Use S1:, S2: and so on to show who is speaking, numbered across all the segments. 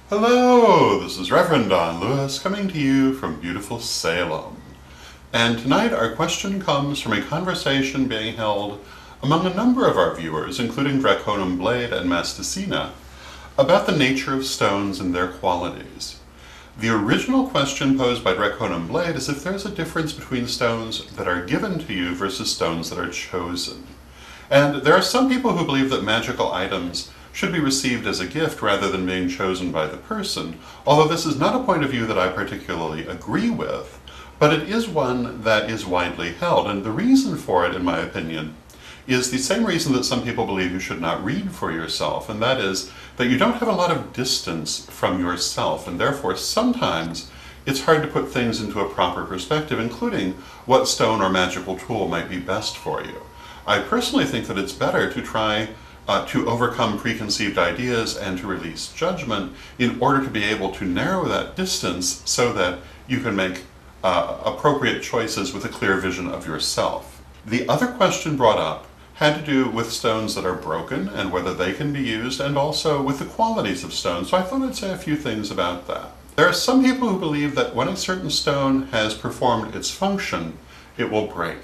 S1: Hello, this is Reverend Don Lewis coming to you from beautiful Salem. And tonight our question comes from a conversation being held among a number of our viewers, including Draconum Blade and Masticina, about the nature of stones and their qualities. The original question posed by Draconum Blade is if there's a difference between stones that are given to you versus stones that are chosen. And there are some people who believe that magical items should be received as a gift rather than being chosen by the person, although this is not a point of view that I particularly agree with, but it is one that is widely held, and the reason for it, in my opinion, is the same reason that some people believe you should not read for yourself, and that is that you don't have a lot of distance from yourself, and therefore sometimes it's hard to put things into a proper perspective, including what stone or magical tool might be best for you. I personally think that it's better to try to overcome preconceived ideas and to release judgment in order to be able to narrow that distance so that you can make appropriate choices with a clear vision of yourself. The other question brought up had to do with stones that are broken and whether they can be used, and also with the qualities of stones, so I thought I'd say a few things about that. There are some people who believe that when a certain stone has performed its function, it will break.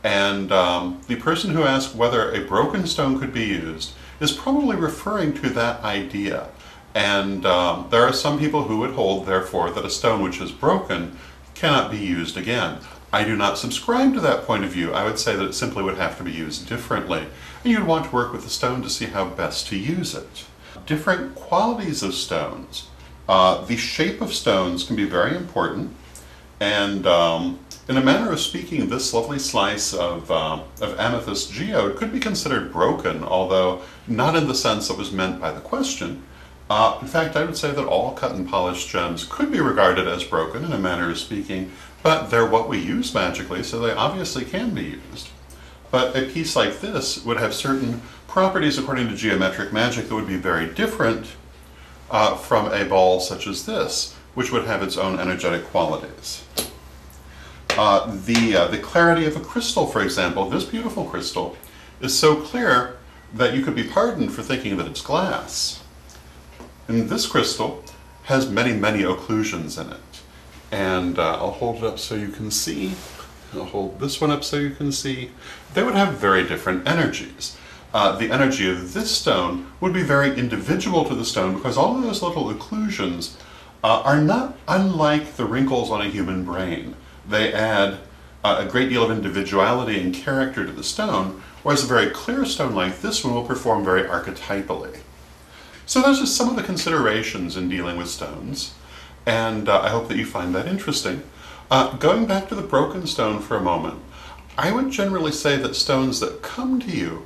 S1: And the person who asked whether a broken stone could be used is probably referring to that idea. And there are some people who would hold, therefore, that a stone which is broken cannot be used again. I do not subscribe to that point of view. I would say that it simply would have to be used differently. And you'd want to work with the stone to see how best to use it. Different qualities of stones. The shape of stones can be very important. And in a manner of speaking, this lovely slice of amethyst geode could be considered broken, although not in the sense that was meant by the question. In fact, I would say that all cut and polished gems could be regarded as broken in a manner of speaking, but they're what we use magically, so they obviously can be used. But a piece like this would have certain properties according to geometric magic that would be very different from a ball such as this, which would have its own energetic qualities. The clarity of a crystal, for example, this beautiful crystal, is so clear that you could be pardoned for thinking that it's glass. And this crystal has many, many occlusions in it. And I'll hold it up so you can see. I'll hold this one up so you can see. They would have very different energies. The energy of this stone would be very individual to the stone because all of those little occlusions are not unlike the wrinkles on a human brain. They add a great deal of individuality and character to the stone, whereas a very clear stone like this one will perform very archetypally. So those are some of the considerations in dealing with stones, and I hope that you find that interesting. Going back to the broken stone for a moment, I would generally say that stones that come to you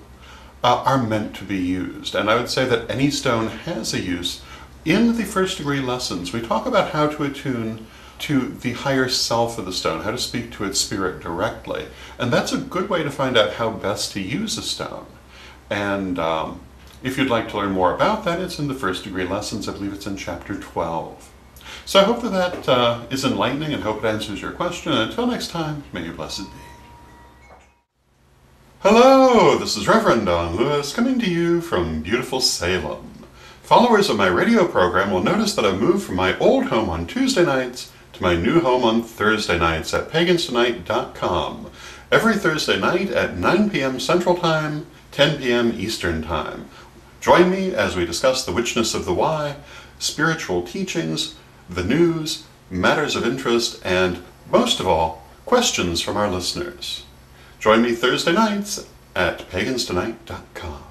S1: are meant to be used, and I would say that any stone has a use. In the first degree lessons, we talk about how to attune to the higher self of the stone, how to speak to its spirit directly. And that's a good way to find out how best to use a stone. And if you'd like to learn more about that, it's in the first degree lessons. I believe it's in chapter 12. So I hope that that is enlightening and hope it answers your question. And until next time, may you blessed be. Hello, this is Reverend Don Lewis coming to you from beautiful Salem. Followers of my radio program will notice that I've moved from my old home on Tuesday nights to my new home on Thursday nights at paganstonight.com. Every Thursday night at 9 p.m. Central Time, 10 p.m. Eastern Time. Join me as we discuss the witchness of the why, spiritual teachings, the news, matters of interest, and, most of all, questions from our listeners. Join me Thursday nights at paganstonight.com.